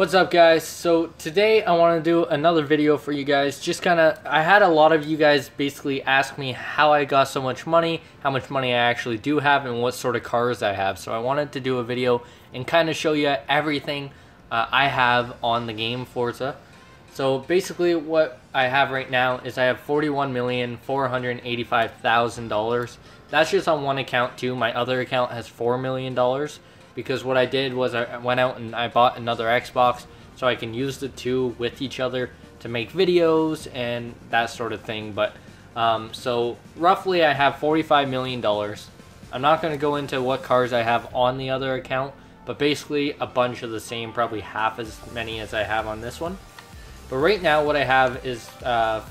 What's up, guys? So today I want to do another video for you guys. I had a lot of you guys basically ask me how I got so much money, how much money I actually do have, and what sort of cars I have. So I wanted to do a video and kind of show you everything I have on the game Forza. So basically what I have right now is I have $41,485,000. That's just on one account too. My other account has $4 million. Because what I did was I went out and I bought another Xbox so I can use the two with each other to make videos and that sort of thing. But so roughly I have $45 million. I'm not going to go into what cars I have on the other account, but basically a bunch of the same, probably half as many as I have on this one. But right now what I have is I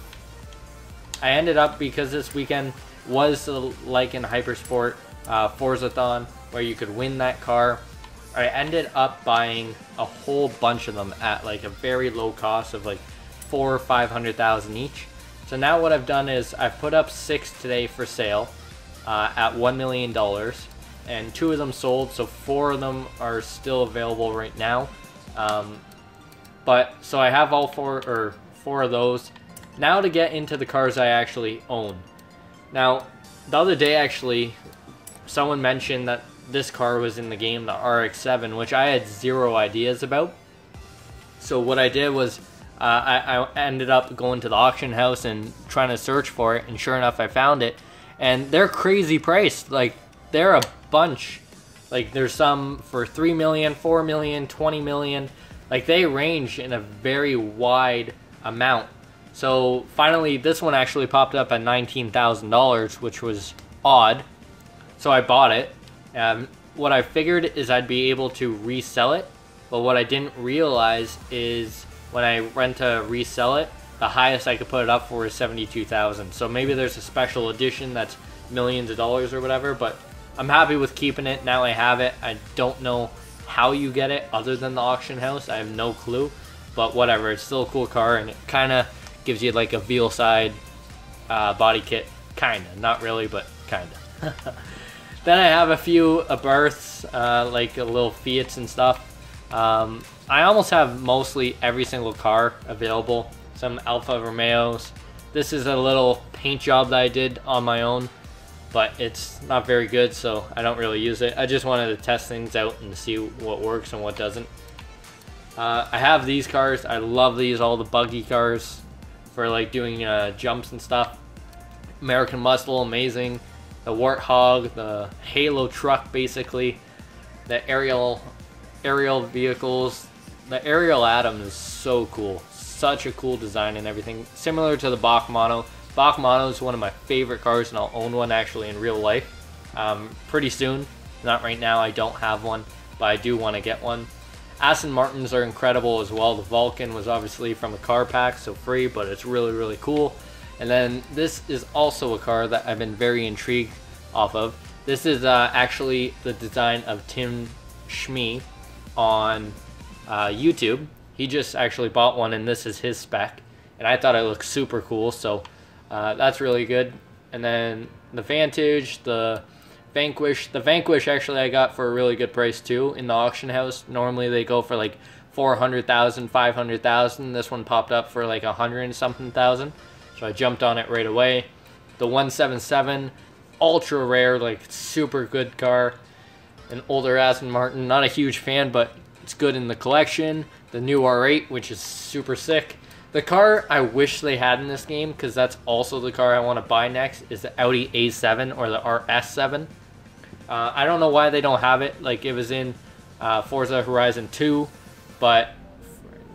ended up, because this weekend was like in Hypersport Forzathon, where you could win that car, I ended up buying a whole bunch of them at like a very low cost of like $400,000 or $500,000 each. So now what I've done is I've put up 6 today for sale at $1 million, and 2 of them sold, so 4 of them are still available right now. But so I have all 4 of those. Now to get into the cars I actually own. Now the other day actually someone mentioned that this car was in the game, the RX-7, which I had zero ideas about. So what I did was I ended up going to the auction house and trying to search for it, and sure enough I found it. And they're crazy priced. Like, they're a bunch. Like, there's some for 3 million, 4 million, 20 million. Like, they range in a very wide amount. So finally this one actually popped up at $19,000, which was odd. So I bought it. What I figured is I'd be able to resell it, but what I didn't realize is when I went to resell it, the highest I could put it up for is $72,000. So maybe there's a special edition that's millions of dollars or whatever, but I'm happy with keeping it. Now I have it. I don't know how you get it other than the auction house. I have no clue, but whatever. It's still a cool car, and it kind of gives you like a veal side body kit. Kind of. Not really, but kind of. Then I have a few berths, like little Fiats and stuff. I almost have mostly every single car available. Some Alfa Romeos. This is a little paint job that I did on my own, but it's not very good, so I don't really use it. I just wanted to test things out and see what works and what doesn't. I have these cars. I love these, all the buggy cars for like doing jumps and stuff. American Muscle, amazing. The Warthog, the Halo truck, basically, the aerial vehicles. The Aerial Atom is so cool. Such a cool design and everything. Similar to the Bach Mono. Bach Mono is one of my favorite cars, and I'll own one actually in real life pretty soon. Not right now, I don't have one, but I do want to get one. Aston Martins are incredible as well. The Vulcan was obviously from a car pack, so free, but it's really, really cool. And then this is also a car that I've been very intrigued off of. This is actually the design of Tim Schmee on YouTube. He just actually bought one, and this is his spec. And I thought it looked super cool, so that's really good. And then the Vantage, the Vanquish. The Vanquish actually I got for a really good price too in the auction house. Normally they go for like 400,000, 500,000. This one popped up for like 100 and something thousand. So I jumped on it right away. The 177, ultra rare, like super good car. An older Aston Martin, not a huge fan, but it's good in the collection. The new R8, which is super sick. The car I wish they had in this game, because that's also the car I want to buy next, is the Audi A7 or the RS7. I don't know why they don't have it. Like, it was in Forza Horizon 2, but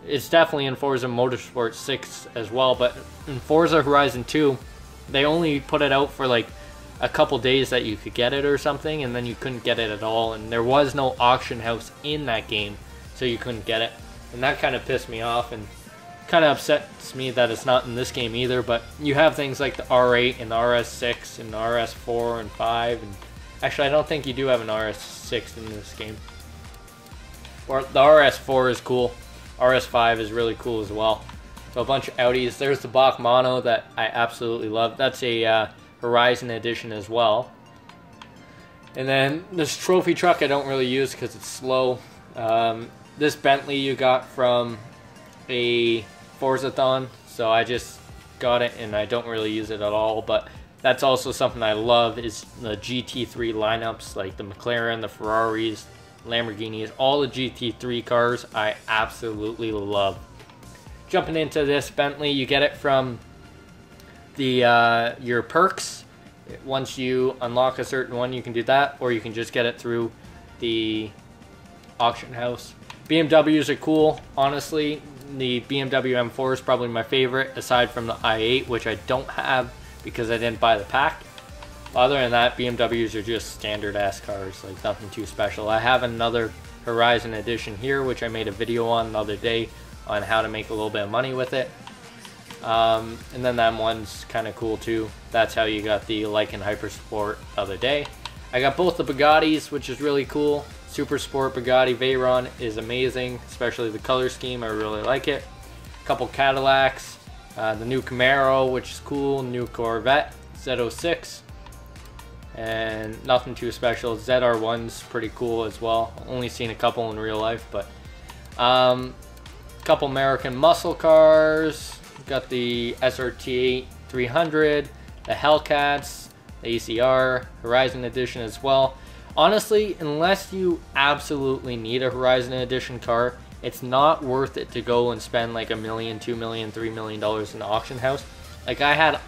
it's definitely in Forza Motorsport 6 as well. But in Forza Horizon 2, they only put it out for like a couple days that you could get it or something, and then you couldn't get it at all. And there was no auction house in that game, so you couldn't get it. And that kind of pissed me off, and kind of upsets me that it's not in this game either. But you have things like the R8 and the RS6 and the RS4 and 5. And actually, I don't think you do have an RS6 in this game. Or the RS4 is cool. RS5 is really cool as well. So a bunch of Audis. There's the Bach Mono that I absolutely love. That's a Horizon edition as well. And then this trophy truck I don't really use because it's slow. This Bentley you got from a Forza-thon, so I just got it and I don't really use it at all, but that's also something I love is the GT3 lineups, like the McLaren, the Ferraris, Lamborghinis, all the GT3 cars I absolutely love. Jumping into this Bentley, you get it from the your perks. Once you unlock a certain one, you can do that, or you can just get it through the auction house. BMWs are cool, honestly. The BMW M4 is probably my favorite, aside from the i8, which I don't have because I didn't buy the pack. Other than that, BMWs are just standard ass cars, like nothing too special. I have another Horizon Edition here, which I made a video on the other day on how to make a little bit of money with it. And then that one's kind of cool too. That's how you got the Lycan Hypersport the other day. I got both the Bugattis, which is really cool. Super Sport Bugatti Veyron is amazing, especially the color scheme. I really like it. A couple Cadillacs, the new Camaro, which is cool, new Corvette Z06, and nothing too special. ZR1's pretty cool as well. Only seen a couple in real life, but couple American muscle cars. Got the SRT 300, the Hellcats, the ACR, Horizon Edition as well. Honestly, unless you absolutely need a Horizon Edition car, it's not worth it to go and spend like $1 million, $2 million, $3 million in the auction house. Like I had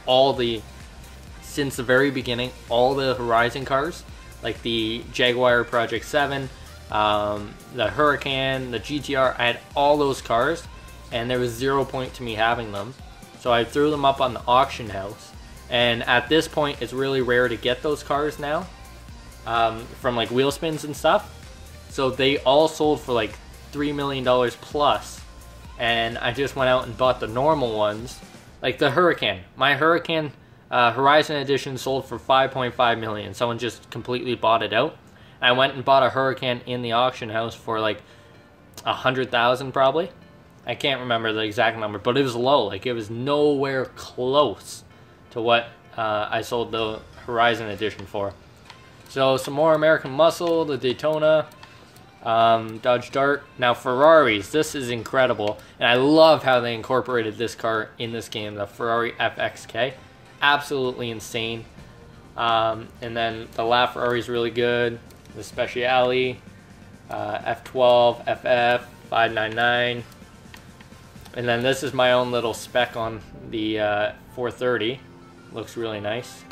since the very beginning, all the Horizon cars, like the Jaguar Project 7, the Huracan, the GTR. I had all those cars, and there was 0 point to me having them. So I threw them up on the auction house, and at this point, it's really rare to get those cars now. From like wheel spins and stuff, so they all sold for like $3 million plus, and I just went out and bought the normal ones, like the Huracan. My Huracan Horizon Edition sold for $5.5 million. Someone just completely bought it out. I went and bought a Huracan in the auction house for like 100,000 probably. I can't remember the exact number, but it was low. Like it was nowhere close to what I sold the Horizon Edition for. So some more American muscle, the Daytona, Dodge Dart. Now Ferraris, this is incredible, and I love how they incorporated this car in this game, the Ferrari FXK. Absolutely insane. And then the LaFerrari is really good, the Speciale, F12, FF, 599. And then this is my own little spec on the 430. Looks really nice.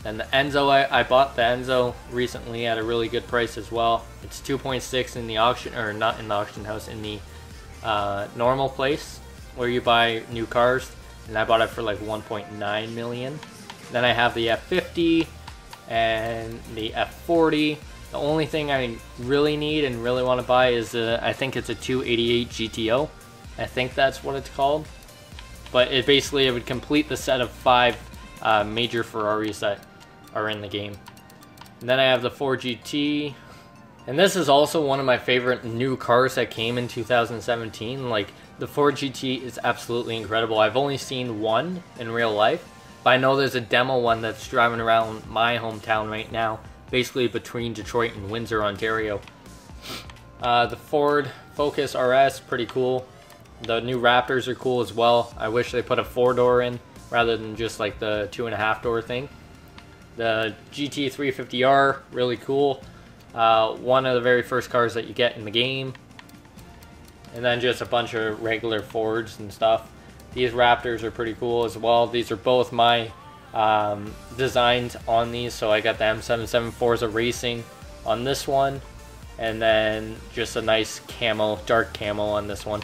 And the Enzo, I bought the Enzo recently at a really good price as well. It's 2.6 in the auction, or not in the auction house, in the normal place where you buy new cars. And I bought it for like 1.9 million. Then I have the F50 and the F40. The only thing I really need and really want to buy is, I think it's a 288 GTO. I think that's what it's called. But it would complete the set of 5 major Ferraris that are in the game. And then I have the 4GT, and this is also one of my favorite new cars that came in 2017. Like the 4GT is absolutely incredible. I've only seen one in real life, but I know there's a demo one that's driving around my hometown right now, basically between Detroit and Windsor, Ontario. The Ford Focus RS, pretty cool. The new Raptors are cool as well. I wish they put a 4-door in rather than just like the 2.5-door thing. The GT350R, really cool. One of the very first cars that you get in the game. And then just a bunch of regular Fords and stuff. These Raptors are pretty cool as well. These are both my designs on these. So I got the M77 Forza Racing on this one. And then just a nice camo, dark camo on this one.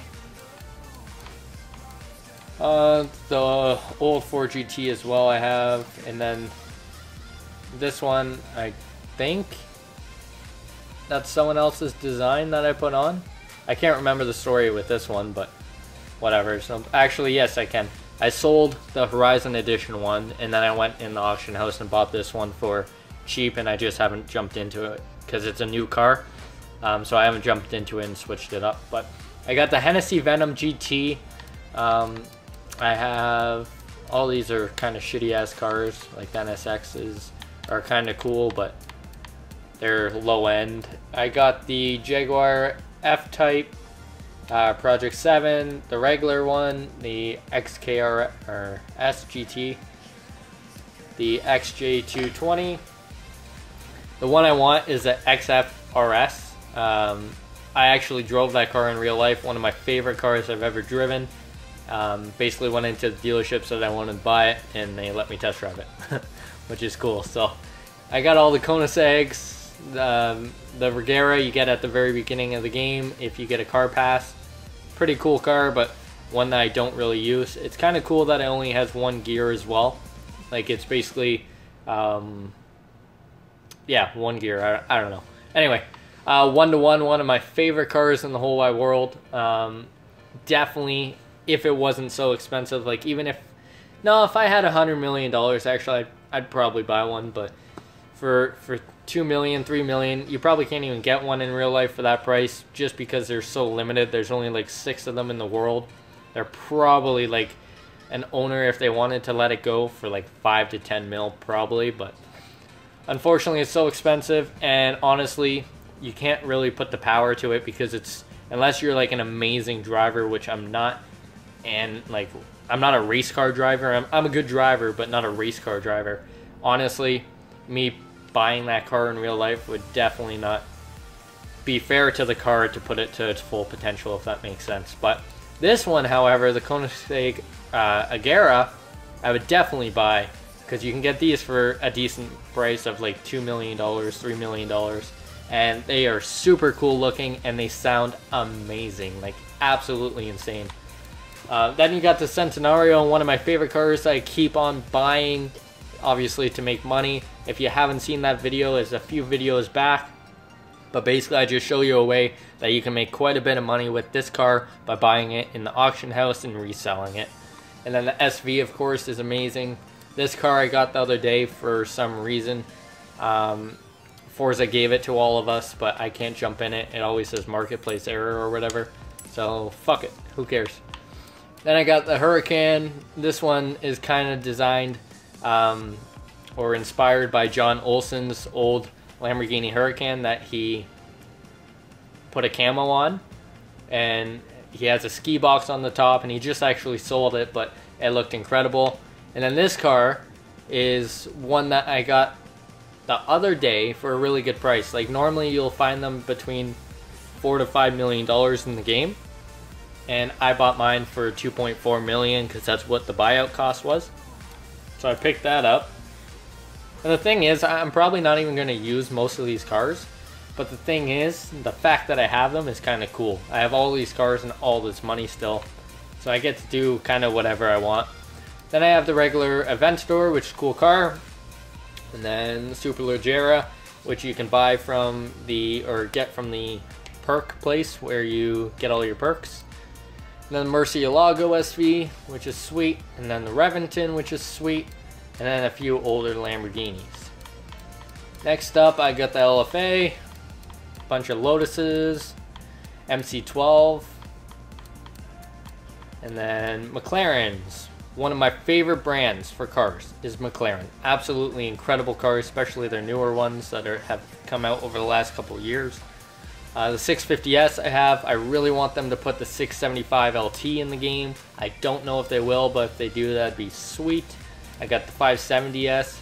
The old 4GT as well I have, and then this one, I think that's someone else's design that I put on. I can't remember the story with this one, but whatever. So actually, yes, I can. I sold the Horizon Edition one, and then I went in the auction house and bought this one for cheap, and I just haven't jumped into it because it's a new car. So I haven't jumped into it and switched it up. But I got the Hennessy Venom GT. I have, all these are kind of shitty ass cars, like the NSXs are kind of cool, but they're low end. I got the Jaguar F-Type, Project 7, the regular one, the XKR or SGT, the XJ220. The one I want is the XFRS. I actually drove that car in real life, one of my favorite cars I've ever driven. Basically went into the dealership, said I wanted to buy it, and they let me test drive it, which is cool. So I got all the Koenigseggs, the Regera you get at the very beginning of the game if you get a car pass. Pretty cool car, but one that I don't really use. It's kind of cool that it only has one gear as well. Like, it's basically, yeah, one gear. I don't know. Anyway, 1-to-1, one of my favorite cars in the whole wide world. Definitely, if it wasn't so expensive, like, even if, no, if I had $100 million, actually, I'd probably buy one, but for $2 million, $3 million, you probably can't even get one in real life for that price, just because they're so limited. There's only like 6 of them in the world. They're probably like an owner, if they wanted to let it go, for like 5 to 10 mil probably, but unfortunately it's so expensive, and honestly you can't really put the power to it, because it's, unless you're like an amazing driver, which I'm not, and like I'm not a race car driver. I'm a good driver, but not a race car driver. Honestly, me buying that car in real life would definitely not be fair to the car to put it to its full potential, if that makes sense. But this one, however, the Koenigsegg Agera, I would definitely buy, because you can get these for a decent price of like $2 million, $3 million, and they are super cool looking, and they sound amazing, like absolutely insane. Then you got the Centenario, one of my favorite cars I keep on buying, obviously to make money. If you haven't seen that video, it's a few videos back, but basically I just show you a way that you can make quite a bit of money with this car by buying it in the auction house and reselling it. And then the SV, of course, is amazing. This car I got the other day for some reason. Forza gave it to all of us, but I can't jump in it. It always says marketplace error or whatever, so fuck it, who cares. Then I got the Huracan. This one is kind of designed or inspired by John Olsen's old Lamborghini Huracan that he put a camo on, and he has a ski box on the top, and he just actually sold it, but it looked incredible. And then this car is one that I got the other day for a really good price. Like, normally you'll find them between $4 to $5 million in the game, and I bought mine for $2.4 million because that's what the buyout cost was. So I picked that up. And the thing is, I'm probably not even going to use most of these cars, but the thing is, the fact that I have them is kind of cool. I have all these cars and all this money still, so I get to do kind of whatever I want. Then I have the regular Aventador, which is a cool car, and then the Superleggera, which you can buy from the, or get from the perk place where you get all your perks. And then the Murcielago SV, which is sweet, and then the Reventon, which is sweet, and then a few older Lamborghinis. Next up, I got the LFA, a bunch of Lotuses, MC12, and then McLarens. One of my favorite brands for cars is McLaren. Absolutely incredible cars, especially their newer ones that have come out over the last couple of years. The 650S I have, I really want them to put the 675 LT in the game. I don't know if they will, but if they do, that'd be sweet. I got the 570S.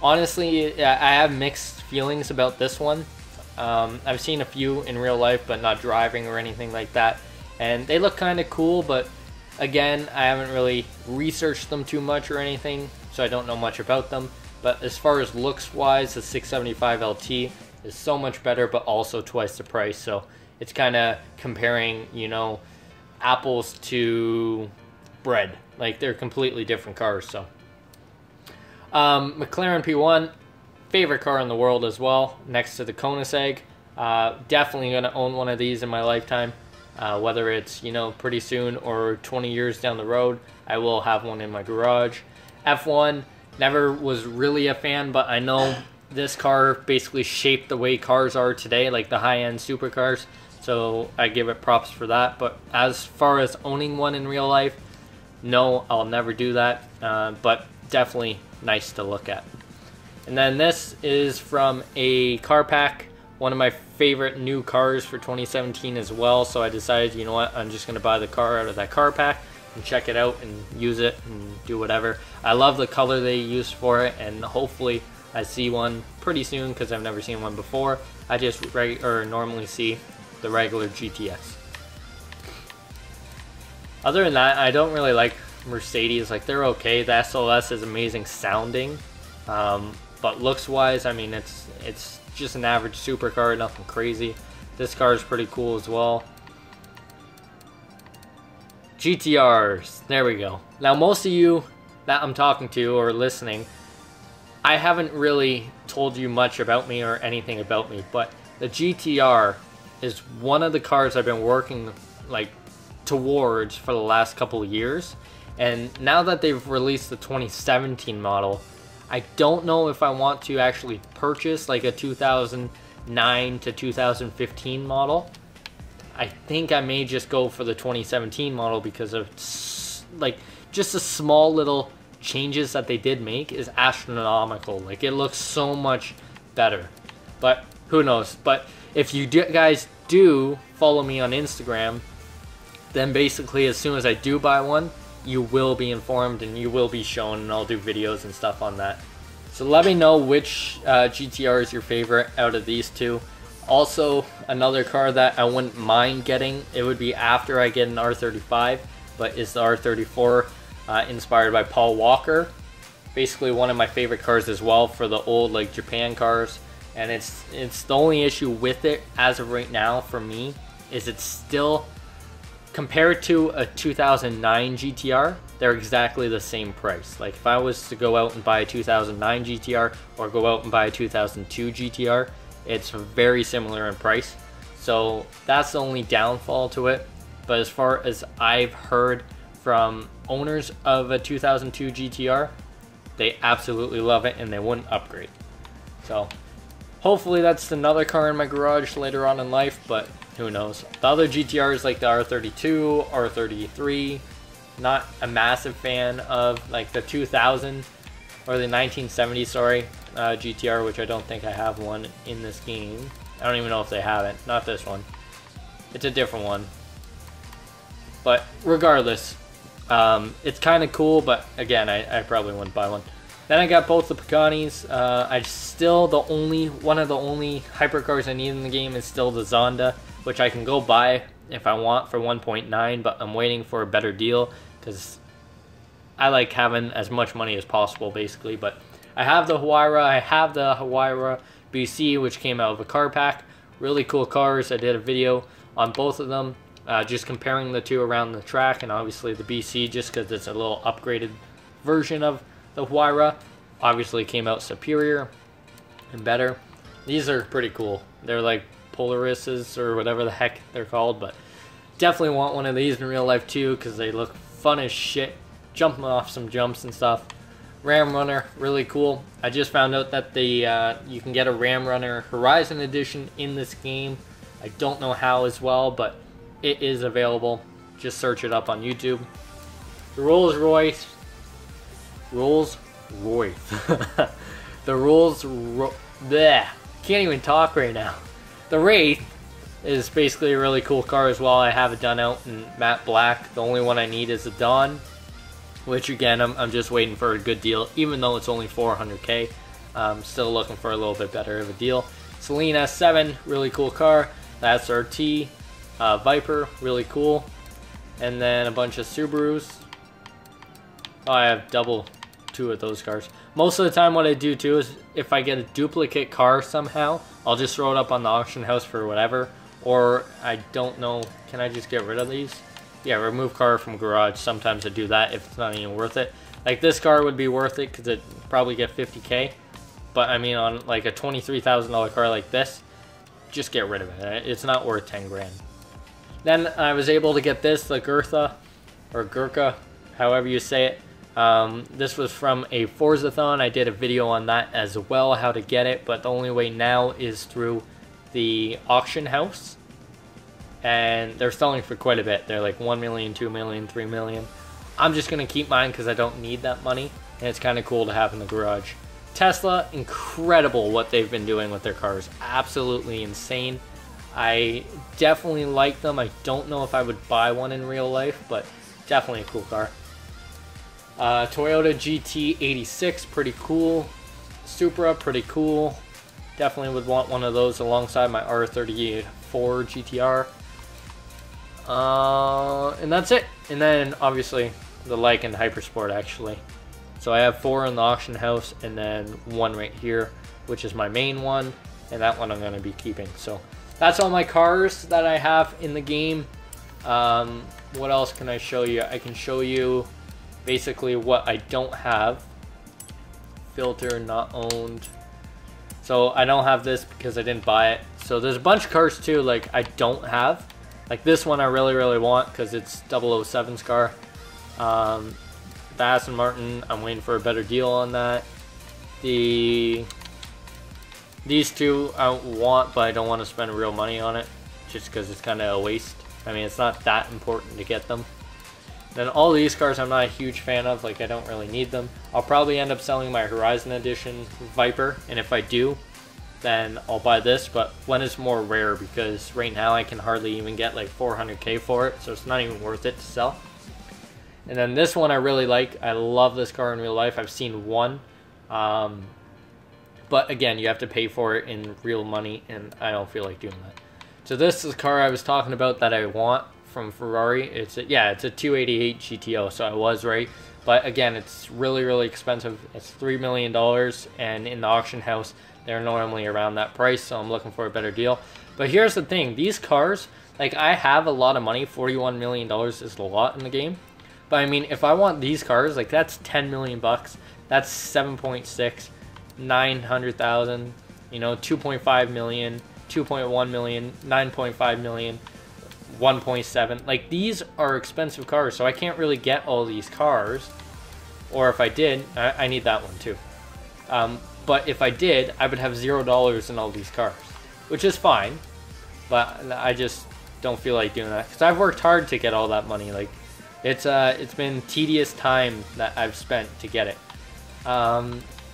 Honestly, I have mixed feelings about this one. I've seen a few in real life, but not driving or anything like that. And they look kind of cool, but again, I haven't really researched them too much or anything, so I don't know much about them. But as far as looks wise, the 675 LT is so much better, but also twice the price. So it's kind of comparing, you know, apples to bread. Like, they're completely different cars. So McLaren P1, favorite car in the world as well, next to the Koenigsegg. Definitely going to own one of these in my lifetime. Whether it's, you know, pretty soon or 20 years down the road, I will have one in my garage. F1, never was really a fan, but I know this car basically shaped the way cars are today, like the high-end supercars, so I give it props for that. But as far as owning one in real life, no, I'll never do that, but definitely nice to look at. And then this is from a car pack one of my favorite new cars for 2017 as well. So I decided, you know what, I'm just going to buy the car out of that car pack and check it out and use it and do whatever. I love the color they used for it, and hopefully I see one pretty soon because I've never seen one before. I just normally see the regular GTS. Other than that, I don't really like Mercedes. Like, they're okay. The SLS is amazing sounding, but looks wise, I mean, it's just an average supercar, nothing crazy. This car is pretty cool as well. GTRs, there we go. Now, most of you that I'm talking to or listening, I haven't really told you much about me or anything about me, but the GTR is one of the cars I've been working like towards for the last couple of years. And now that they've released the 2017 model, I don't know if I want to actually purchase like a 2009 to 2015 model. I think I may just go for the 2017 model because of like just the small little changes that they did make is astronomical. Like, it looks so much better, but who knows. But if you guys do follow me on Instagram, then basically as soon as I do buy one, you will be informed and you will be shown, and I'll do videos and stuff on that. So let me know which GTR is your favorite out of these two. Also, another car that I wouldn't mind getting, it would be after I get an R35, but it's the R34, inspired by Paul Walker. Basically one of my favorite cars as well for the old like Japan cars. And it's the only issue with it as of right now for me is it's still, compared to a 2009 GTR, they're exactly the same price. Like, if I was to go out and buy a 2009 GTR or go out and buy a 2002 GTR, it's very similar in price. So that's the only downfall to it. But as far as I've heard from owners of a 2002 GTR, they absolutely love it and they wouldn't upgrade. So hopefully that's another car in my garage later on in life, but who knows. The other GTRs like the R32, R33, not a massive fan of. Like the 2000 or the 1970, sorry, GTR, which I don't think I have one in this game. I don't even know if they have it. Not this one. It's a different one. But regardless, it's kind of cool, but again, I probably wouldn't buy one. Then I got both the Paganis. I still, one of the only hypercars I need in the game is still the Zonda, which I can go buy if I want for 1.9, but I'm waiting for a better deal because I like having as much money as possible, basically. But I have the Huayra. I have the Huayra BC, which came out of a car pack. Really cool cars. I did a video on both of them, just comparing the two around the track, and obviously the BC just because it's a little upgraded version of the Huayra. Obviously came out superior and better. These are pretty cool. They're like Polarises or whatever the heck they're called, but definitely want one of these in real life too because they look fun as shit, jumping off some jumps and stuff. Ram Runner, really cool. I just found out that you can get a Ram Runner Horizon Edition in this game. I don't know how as well, but it is available. Just search it up on YouTube. The Rolls-Royce. Bleh, can't even talk right now. The Wraith is basically a really cool car as well. I have it done out in matte black. The only one I need is the Dawn, which again, I'm just waiting for a good deal, even though it's only 400k. I'm still looking for a little bit better of a deal. Celine S7, really cool car. The SRT, Viper, really cool. And then a bunch of Subarus. Oh, I have double two of those cars. Most of the time what I do too is if I get a duplicate car somehow, I'll just throw it up on the auction house for whatever. Or I don't know, can I just get rid of these? Yeah, remove car from garage. Sometimes I do that if it's not even worth it. Like this car would be worth it because it probably get 50k. But I mean on like a $23,000 car like this, just get rid of it. It's not worth 10 grand. Then I was able to get this, the Gurtha, or Gurkha, however you say it. This was from a Forza-thon. I did a video on that as well, how to get it, but the only way now is through the auction house. And they're selling for quite a bit. They're like 1 million, 2 million, 3 million. I'm just going to keep mine because I don't need that money. And it's kind of cool to have in the garage. Tesla, incredible what they've been doing with their cars. Absolutely insane. I definitely like them. I don't know if I would buy one in real life, but definitely a cool car. Toyota GT86, pretty cool. Supra, pretty cool. Definitely would want one of those alongside my R34 GTR. And that's it. And then obviously the Lycan Hypersport actually. So I have 4 in the auction house and then 1 right here, which is my main one, and that one I'm going to be keeping. So that's all my cars that I have in the game. What else can I show you? I can show you basically what I don't have. Filter, not owned. So I don't have this because I didn't buy it. So there's a bunch of cars too, like I don't have. Like this one I really want because it's 007's car. The Aston Martin, I'm waiting for a better deal on that. These two I want, but I don't want to spend real money on it just because it's kind of a waste. I mean, it's not that important to get them. Then all these cars I'm not a huge fan of, like I don't really need them. I'll probably end up selling my Horizon Edition Viper, and if I do, then I'll buy this, but when it's more rare, because right now I can hardly even get like 400k for it, so it's not even worth it to sell. And then this one I really like. I love this car in real life. I've seen one, but again, you have to pay for it in real money, and I don't feel like doing that. So this is the car I was talking about that I want from Ferrari. It's a 288 GTO, so I was right. But again, it's really expensive. It's $3 million, and in the auction house, they're normally around that price, so I'm looking for a better deal. But here's the thing, these cars, like I have a lot of money. $41 million is a lot in the game. But I mean, if I want these cars, like that's 10 million bucks. That's 7.6, 900,000, you know, 2.5 million, 2.1 million, 9.5 million, 1.7. Like these are expensive cars, so I can't really get all these cars. Or if I did, I need that one too. But if I did, I would have $0 in all these cars, which is fine. But I just don't feel like doing that because I've worked hard to get all that money. Like it's been tedious time that I've spent to get it.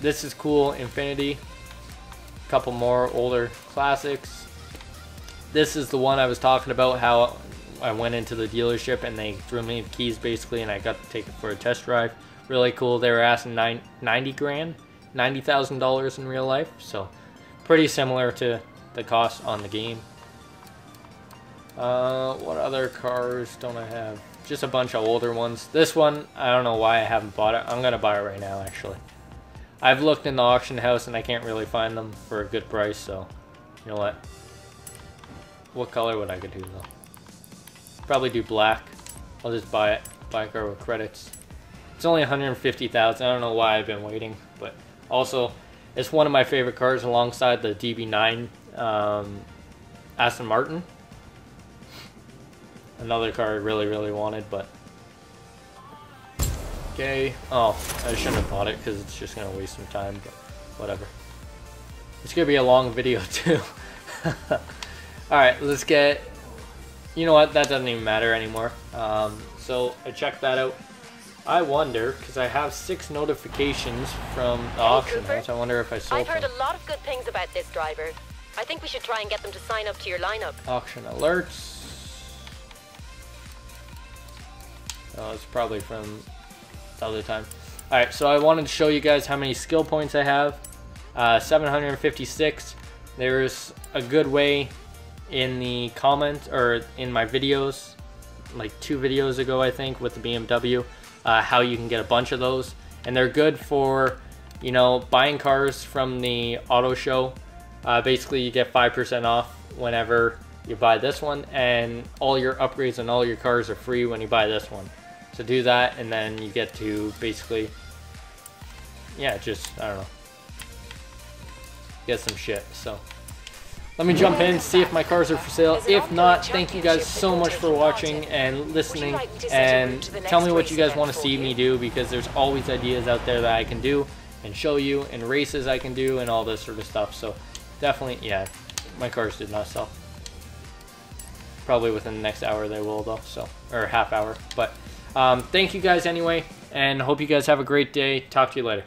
This is cool. Infinity. A couple more older classics. This is the one I was talking about, how I went into the dealership and they threw me the keys basically, and I got to take it for a test drive. Really cool. They were asking $90,000 in real life, so pretty similar to the cost on the game. What other cars don't I have? Just a bunch of older ones. This one, I don't know why I haven't bought it. I'm gonna buy it right now actually. I've looked in the auction house and I can't really find them for a good price, so you know what color would I could do though? Probably do black. I'll just buy it. Buy a car with credits. It's only 150,000. I don't know why I've been waiting, but also it's one of my favorite cars alongside the DB9 Aston Martin. Another car I really wanted, but okay. Oh, I shouldn't have bought it because it's just gonna waste some time, but whatever. It's gonna be a long video too. Alright, let's get, you know what, that doesn't even matter anymore. So I checked that out. I wonder, because I have 6 notifications from the auction house, I wonder if I sold them. I've heard a lot of good things about this driver. I think we should try and get them to sign up to your lineup. Auction alerts. Oh, it's probably from the other time. Alright, so I wanted to show you guys how many skill points I have. 756. There's a good way in the comment, or in my videos, like 2 videos ago I think, with the BMW, how you can get a bunch of those. And they're good for, you know, buying cars from the auto show. Basically you get 5% off whenever you buy this one, and all your upgrades and all your cars are free when you buy this one. So do that, and then you get to basically, yeah, just, I don't know, get some shit. So let me jump in, see if my cars are for sale. If not, thank you guys so much for watching and listening, and tell me what you guys want to see me do, because there's always ideas out there that I can do and show you, and races I can do, and all this sort of stuff. So definitely, yeah, my cars did not sell. Probably within the next hour they will though, so, or half hour. But thank you guys anyway, and hope you guys have a great day. Talk to you later.